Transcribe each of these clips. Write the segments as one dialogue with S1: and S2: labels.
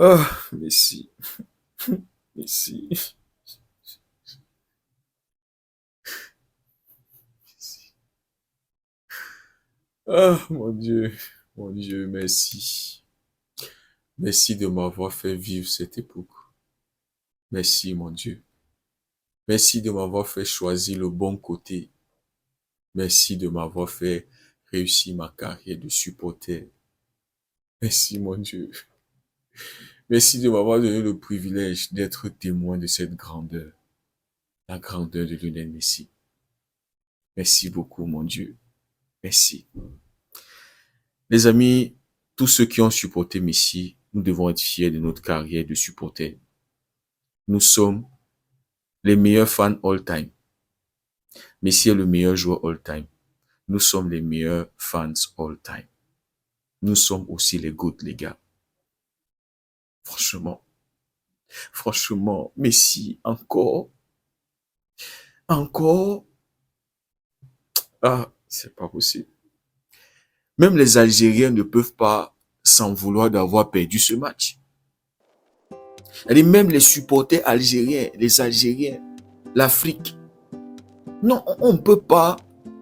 S1: Ah, Messi, Messi, ah, mon Dieu, merci. Merci de m'avoir fait vivre cette époque. Merci, mon Dieu. Merci de m'avoir fait choisir le bon côté. Merci de m'avoir fait réussir ma carrière de supporter. Merci, mon Dieu. Merci de m'avoir donné le privilège d'être témoin de cette grandeur, la grandeur de Lionel Messi. Merci beaucoup, mon Dieu. Merci. Les amis, tous ceux qui ont supporté Messi, nous devons être fiers de notre carrière de supporter. Nous sommes les meilleurs fans all-time. Messi est le meilleur joueur all-time. Nous sommes les meilleurs fans all-time. Nous sommes aussi les GOAT, les gars. Franchement, franchement, Messi, encore. Ah, c'est pas possible. Même les Algériens ne peuvent pas s'en vouloir d'avoir perdu ce match. Et même les supporters algériens, les Algériens, l'Afrique. Non, on ne peut pas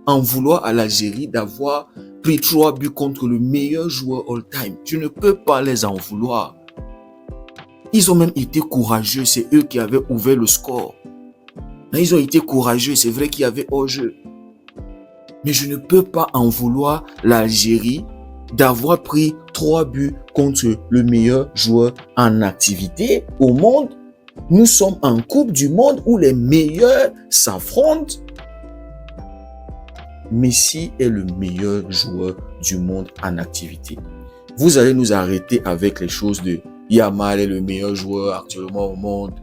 S1: en vouloir à l'Algérie d'avoir pris 3 buts contre le meilleur joueur all-time. Je ne peux pas les en vouloir. Ils ont même été courageux, c'est eux qui avaient ouvert le score. Ils ont été courageux, c'est vrai qu'il y avait hors-jeu. Mais je ne peux pas en vouloir l'Algérie d'avoir pris 3 buts contre le meilleur joueur en activité au monde. Nous sommes en Coupe du Monde où les meilleurs s'affrontent. Messi est le meilleur joueur du monde en activité. Vous allez nous arrêter avec les choses de Yamal est le meilleur joueur actuellement au monde,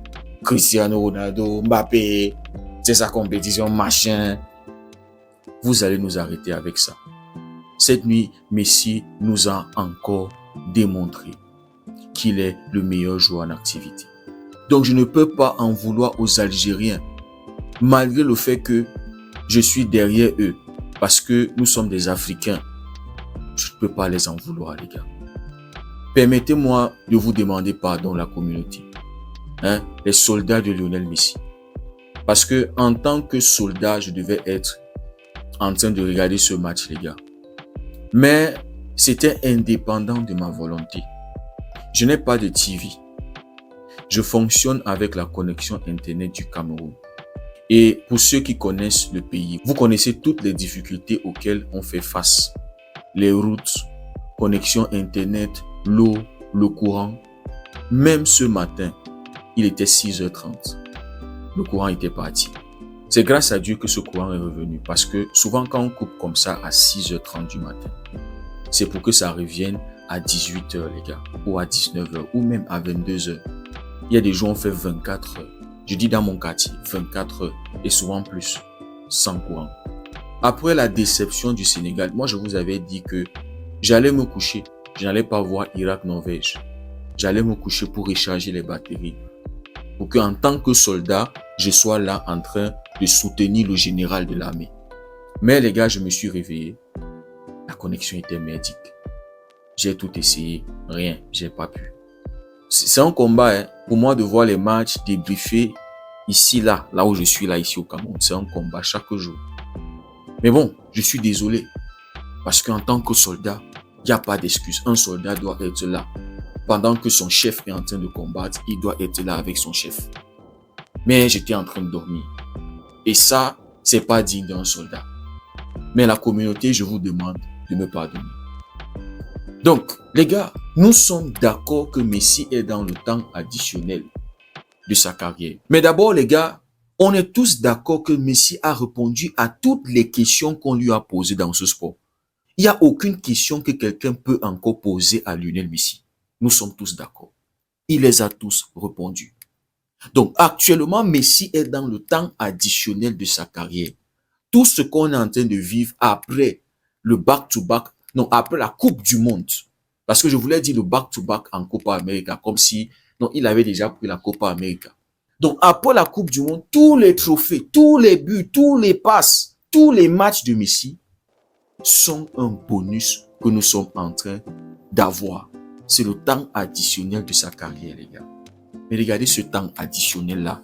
S1: Cristiano Ronaldo, Mbappé, c'est sa compétition, machin. Vous allez nous arrêter avec ça. Cette nuit, Messi nous a encore démontré qu'il est le meilleur joueur en activité. Donc je ne peux pas en vouloir aux Algériens, malgré le fait que je suis derrière eux, parce que nous sommes des Africains. Je ne peux pas les en vouloir, les gars. Permettez-moi de vous demander pardon, la communauté. Les soldats de Lionel Messi. Parce que en tant que soldat, je devais être en train de regarder ce match, les gars. Mais c'était indépendant de ma volonté. Je n'ai pas de TV. Je fonctionne avec la connexion Internet du Cameroun. Et pour ceux qui connaissent le pays, vous connaissez toutes les difficultés auxquelles on fait face. Les routes, connexion Internet, l'eau, le courant. Même ce matin, il était 6h30. Le courant était parti. C'est grâce à Dieu que ce courant est revenu. Parce que souvent quand on coupe comme ça à 6h30 du matin, c'est pour que ça revienne à 18h les gars. Ou à 19h ou même à 22h. Il y a des jours où on fait 24 heures. Je dis dans mon quartier, 24 heures et souvent plus, sans courant. Après la déception du Sénégal, moi je vous avais dit que j'allais me coucher. Je n'allais pas voir Irak-Norvège. J'allais me coucher pour recharger les batteries. Pour qu'en tant que soldat, je sois là en train de soutenir le général de l'armée. Mais les gars, je me suis réveillé. La connexion était merdique. J'ai tout essayé. Rien. J'ai pas pu. C'est un combat pour moi de voir les matchs débriefés ici, là où je suis là, ici au Cameroun. C'est un combat chaque jour. Mais bon, je suis désolé. Parce qu'en tant que soldat, il n'y a pas d'excuse. Un soldat doit être là. Pendant que son chef est en train de combattre, il doit être là avec son chef. Mais j'étais en train de dormir. Et ça, c'est pas digne d'un soldat. Mais la communauté, je vous demande de me pardonner. Donc, les gars, nous sommes d'accord que Messi est dans le temps additionnel de sa carrière. Mais d'abord, les gars, on est tous d'accord que Messi a répondu à toutes les questions qu'on lui a posées dans ce sport. Il n'y a aucune question que quelqu'un peut encore poser à Lionel Messi. Nous sommes tous d'accord. Il les a tous répondu. Donc, actuellement, Messi est dans le temps additionnel de sa carrière. Tout ce qu'on est en train de vivre après le back-to-back, non, après la Coupe du Monde. Parce que je voulais dire le back-to-back en Copa América, comme si, non, il avait déjà pris la Copa América. Donc, après la Coupe du Monde, tous les trophées, tous les buts, tous les passes, tous les matchs de Messi sont un bonus que nous sommes en train d'avoir. c'est le temps additionnel de sa carrière, les gars. Mais regardez ce temps additionnel-là.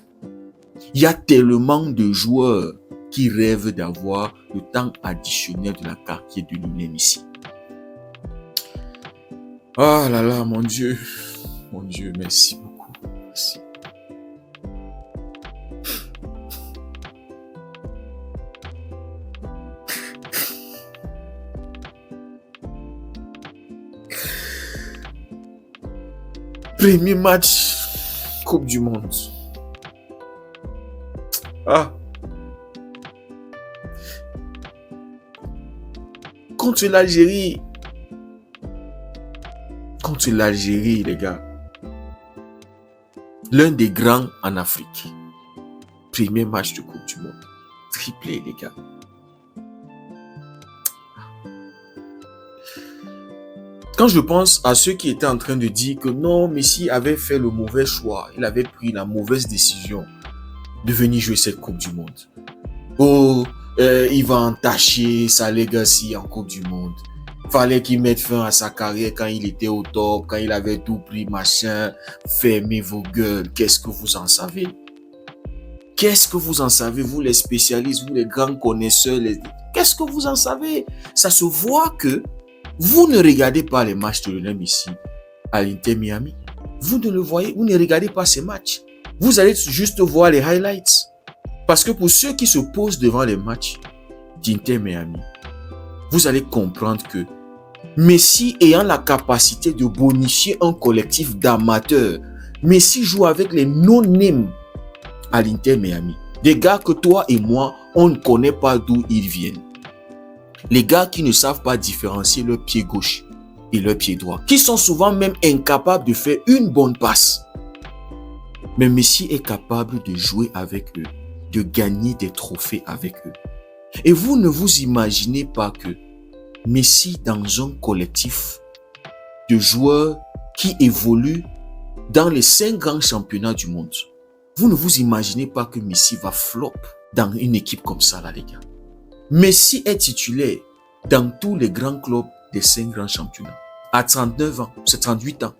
S1: Il y a tellement de joueurs qui rêvent d'avoir le temps additionnel de la carrière de Lionel Messi. Ah là là, mon Dieu, merci beaucoup. Merci. Premier match, Coupe du Monde. Ah. Contre l'Algérie, les gars. L'un des grands en Afrique. Premier match de Coupe du Monde. Triplé, les gars. Quand je pense à ceux qui étaient en train de dire que non, Messi avait fait le mauvais choix, il avait pris la mauvaise décision de venir jouer cette Coupe du Monde. Oh, il va entacher sa legacy en Coupe du Monde. Fallait qu'il mette fin à sa carrière quand il était au top, quand il avait tout pris, machin. Fermez vos gueules. Qu'est-ce que vous en savez? Qu'est-ce que vous en savez, vous les spécialistes, vous les grands connaisseurs? Qu'est-ce que vous en savez? Ça se voit que vous ne regardez pas les matchs de Lionel Messi à l'Inter Miami. Vous ne le voyez, vous ne regardez pas ces matchs. Vous allez juste voir les highlights. Parce que pour ceux qui se posent devant les matchs d'Inter Miami, vous allez comprendre que Messi ayant la capacité de bonifier un collectif d'amateurs, Messi joue avec les non-names à l'Inter Miami. Des gars que toi et moi, on ne connaît pas d'où ils viennent. Les gars qui ne savent pas différencier leur pied gauche et leur pied droit, qui sont souvent même incapables de faire une bonne passe. Mais Messi est capable de jouer avec eux, de gagner des trophées avec eux. Et vous ne vous imaginez pas que Messi, dans un collectif de joueurs qui évoluent dans les 5 grands championnats du monde, vous ne vous imaginez pas que Messi va flop dans une équipe comme ça, là, les gars. Messi est titulaire dans tous les grands clubs des 5 grands championnats. À 39 ans, c'est 38 ans.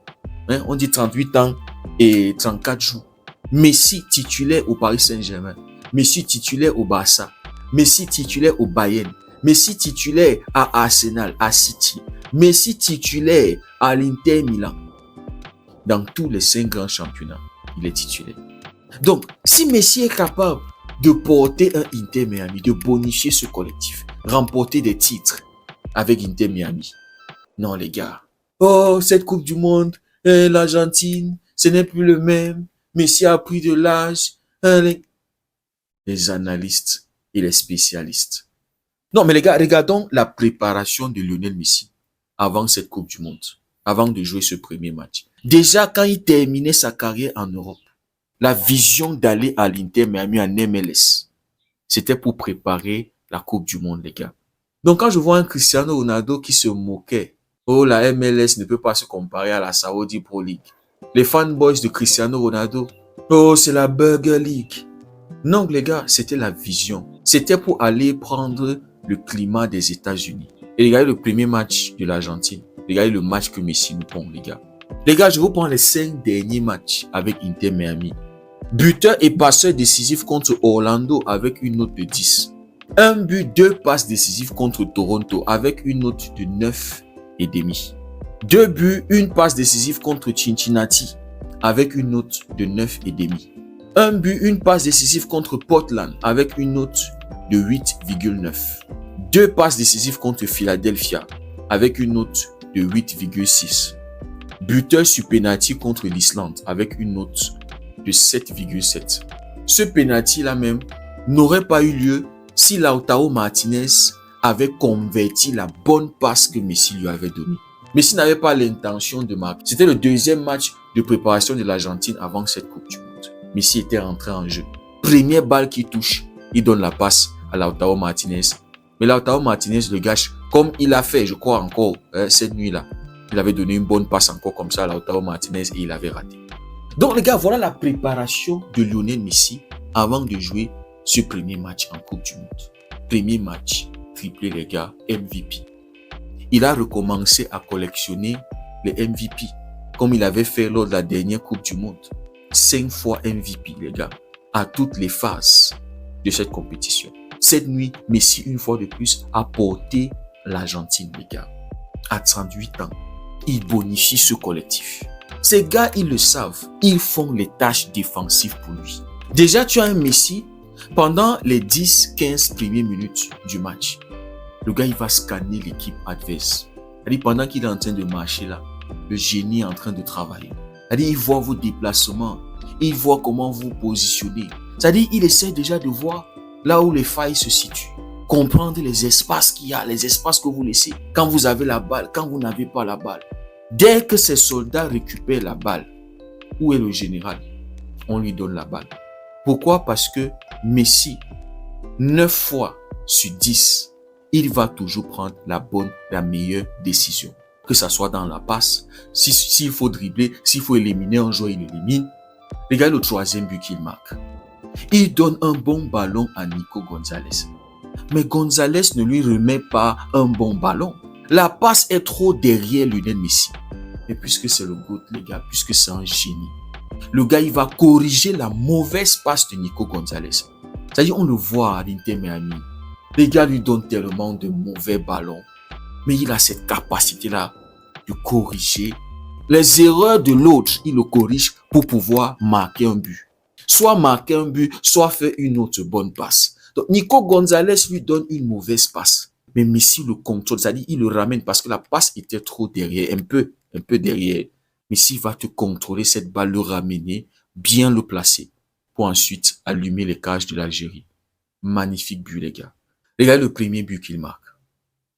S1: Hein, on dit 38 ans et 34 jours. Messi titulaire au Paris Saint-Germain. Messi titulaire au Barça. Messi titulaire au Bayern. Messi titulaire à Arsenal, à City. Messi titulaire à l'Inter Milan. Dans tous les 5 grands championnats, il est titulaire. Donc, si Messi est capable de porter un Inter Miami, de bonifier ce collectif, remporter des titres avec Inter Miami. Non, les gars. Oh, cette Coupe du Monde, l'Argentine, ce n'est plus le même. Messi a pris de l'âge. Les analystes et les spécialistes. Non, mais les gars, regardons la préparation de Lionel Messi avant cette Coupe du Monde, avant de jouer ce premier match. Déjà, quand il terminait sa carrière en Europe, la vision d'aller à l'Inter Miami en MLS, c'était pour préparer la Coupe du Monde, les gars. Donc, quand je vois un Cristiano Ronaldo qui se moquait, oh, la MLS ne peut pas se comparer à la Saudi Pro League. Les fanboys de Cristiano Ronaldo, oh, c'est la Burger League. Non, les gars, c'était la vision. C'était pour aller prendre le climat des États-Unis. Et regardez le premier match de l'Argentine. Regardez le match que Messi nous pond, les gars. Les gars, je vous prends les 5 derniers matchs avec Inter Miami. Buteur et passeur décisif contre Orlando avec une note de 10. 1 but, 2 passes décisives contre Toronto avec une note de 9,5. 2 buts, 1 passe décisive contre Cincinnati avec une note de 9,5. 1 but, 1 passe décisive contre Portland avec une note de 8,9. 2 passes décisives contre Philadelphia avec une note de 8,6. Buteur sur penalty contre l'Islande avec une note de 7,7. Ce penalty-là même n'aurait pas eu lieu si Lautaro Martinez avait converti la bonne passe que Messi lui avait donnée. Messi n'avait pas l'intention de marquer. C'était le deuxième match de préparation de l'Argentine avant cette Coupe du Monde. Messi était rentré en jeu. Première balle qu'il touche, il donne la passe à Lautaro Martinez. Mais Lautaro Martinez le gâche comme il a fait, je crois encore, cette nuit-là. Il avait donné une bonne passe encore comme ça à Lautaro Martinez et il avait raté. Donc les gars, voilà la préparation de Lionel Messi avant de jouer ce premier match en Coupe du Monde. Premier match, triplé les gars, MVP. Il a recommencé à collectionner les MVP, comme il avait fait lors de la dernière Coupe du Monde. 5 fois MVP, les gars, à toutes les phases de cette compétition. Cette nuit, Messi, une fois de plus, a porté l'Argentine, les gars. À 38 ans, il bonifie ce collectif. Ces gars, ils le savent. Ils font les tâches défensives pour lui. Déjà, tu as un Messi, pendant les 10-15 premières minutes du match, le gars, il va scanner l'équipe adverse. C'est-à-dire, pendant qu'il est en train de marcher là, le génie est en train de travailler. C'est-à-dire, il voit vos déplacements. Il voit comment vous positionnez. C'est-à-dire, il essaie déjà de voir là où les failles se situent. Comprendre les espaces qu'il y a, les espaces que vous laissez. Quand vous avez la balle, quand vous n'avez pas la balle. Dès que ces soldats récupèrent la balle, où est le général? On lui donne la balle. Pourquoi? Parce que Messi, 9 fois sur 10, il va toujours prendre la bonne, la meilleure décision. Que ça soit dans la passe, s'il faut dribbler, s'il faut éliminer un joueur, il élimine. Regardez le 3e but qu'il marque. Il donne un bon ballon à Nico Gonzalez. Mais Gonzalez ne lui remet pas un bon ballon. La passe est trop derrière Lionel Messi. Et puisque c'est le GOAT, les gars, puisque c'est un génie, le gars, il va corriger la mauvaise passe de Nico Gonzalez. C'est-à-dire, on le voit à l'Inter Miami. Les gars lui donnent tellement de mauvais ballons. Mais il a cette capacité-là de corriger les erreurs de l'autre. Il le corrige pour pouvoir marquer un but. Soit marquer un but, soit faire une autre bonne passe. Donc, Nico Gonzalez lui donne une mauvaise passe. Mais Messi le contrôle, c'est-à-dire il le ramène parce que la passe était trop derrière, un peu derrière. Messi va te contrôler cette balle, le ramener, bien le placer pour ensuite allumer les cages de l'Algérie. Magnifique but, les gars. Regardez le premier but qu'il marque.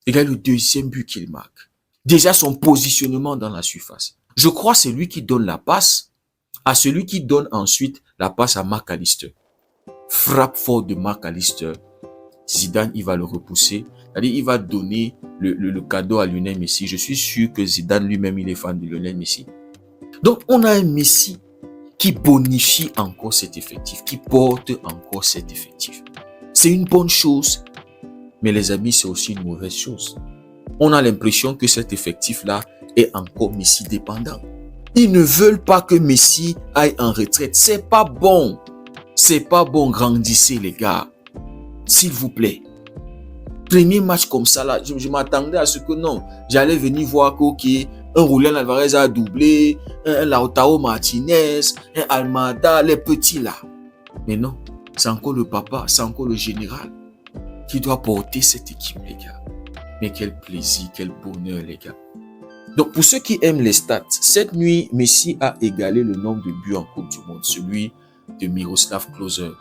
S1: Regardez le deuxième but qu'il marque. Déjà son positionnement dans la surface. Je crois que c'est lui qui donne la passe à celui qui donne ensuite la passe à Mac Allister. Frappe fort de Mac Allister. Zidane, il va le repousser. C'est-à-dire, il va donner le cadeau à Lionel Messi. Je suis sûr que Zidane lui-même, il est fan de Lionel Messi. Donc, on a un Messi qui bonifie encore cet effectif, qui porte encore cet effectif. C'est une bonne chose, mais les amis, c'est aussi une mauvaise chose. On a l'impression que cet effectif-là est encore Messi dépendant. Ils ne veulent pas que Messi aille en retraite. C'est pas bon. C'est pas bon. Grandissez, les gars. S'il vous plaît. Premier match comme ça, là, je m'attendais à ce que non. J'allais venir voir que, un Julián Alvarez a doublé, un Lautaro Martinez, un Almada, les petits là. Mais non, c'est encore le papa, c'est encore le général qui doit porter cette équipe, les gars. Mais quel plaisir, quel bonheur, les gars. Donc, pour ceux qui aiment les stats, cette nuit, Messi a égalé le nombre de buts en Coupe du Monde, celui de Miroslav Klose.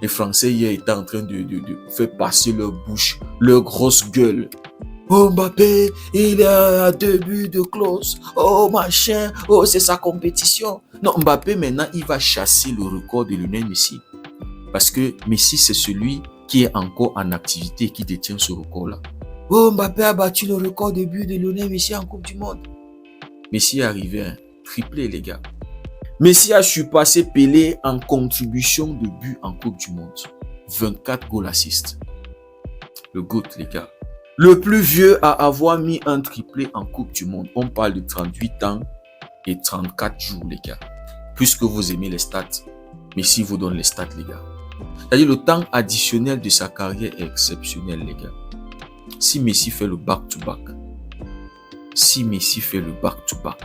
S1: Les Français hier étaient en train de faire passer leur bouche, leur grosse gueule. Oh Mbappé, il est à 2 buts de Klose. Oh machin, oh c'est sa compétition. Non, Mbappé maintenant, il va chasser le record de Lionel Messi. Parce que Messi, c'est celui qui est encore en activité et qui détient ce record-là. Oh Mbappé a battu le record de buts de Lionel Messi en Coupe du Monde. Messi est arrivé à un triplé, les gars. Messi a surpassé Pelé en contribution de buts en Coupe du Monde. 24 goals assists. Le GOAT, les gars. Le plus vieux à avoir mis un triplé en Coupe du Monde. On parle de 38 ans et 34 jours, les gars. Puisque vous aimez les stats, Messi vous donne les stats, les gars. C'est-à-dire le temps additionnel de sa carrière est exceptionnel, les gars. Si Messi fait le back-to-back, si Messi fait le back-to-back,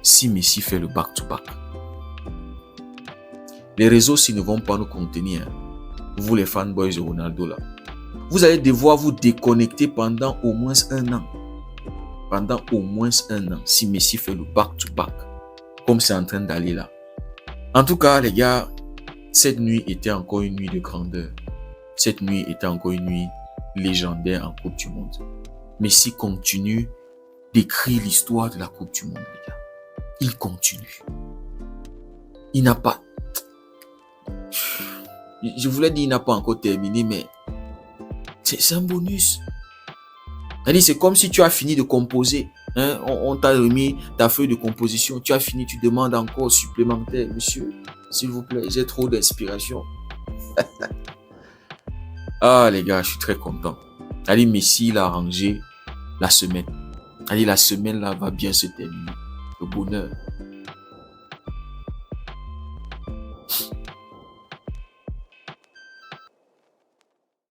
S1: si Messi fait le back-to-back, les réseaux s'ils ne vont pas nous contenir, vous les fanboys de Ronaldo là, vous allez devoir vous déconnecter pendant au moins un an. Pendant au moins un an, si Messi fait le back-to-back, comme c'est en train d'aller là. En tout cas, les gars, cette nuit était encore une nuit de grandeur. Cette nuit était encore une nuit légendaire en Coupe du Monde. Messi continue d'écrire l'histoire de la Coupe du Monde, les gars. Il continue. Il n'a pas... Je voulais dire il n'a pas encore terminé, mais c'est un bonus. C'est comme si tu as fini de composer. Hein? On t'a remis ta feuille de composition. Tu as fini, tu demandes encore supplémentaire. Monsieur, s'il vous plaît, j'ai trop d'inspiration. Ah les gars, je suis très content. Messi, il a arrangé la semaine. Allez, la semaine là va bien se terminer. Le bonheur.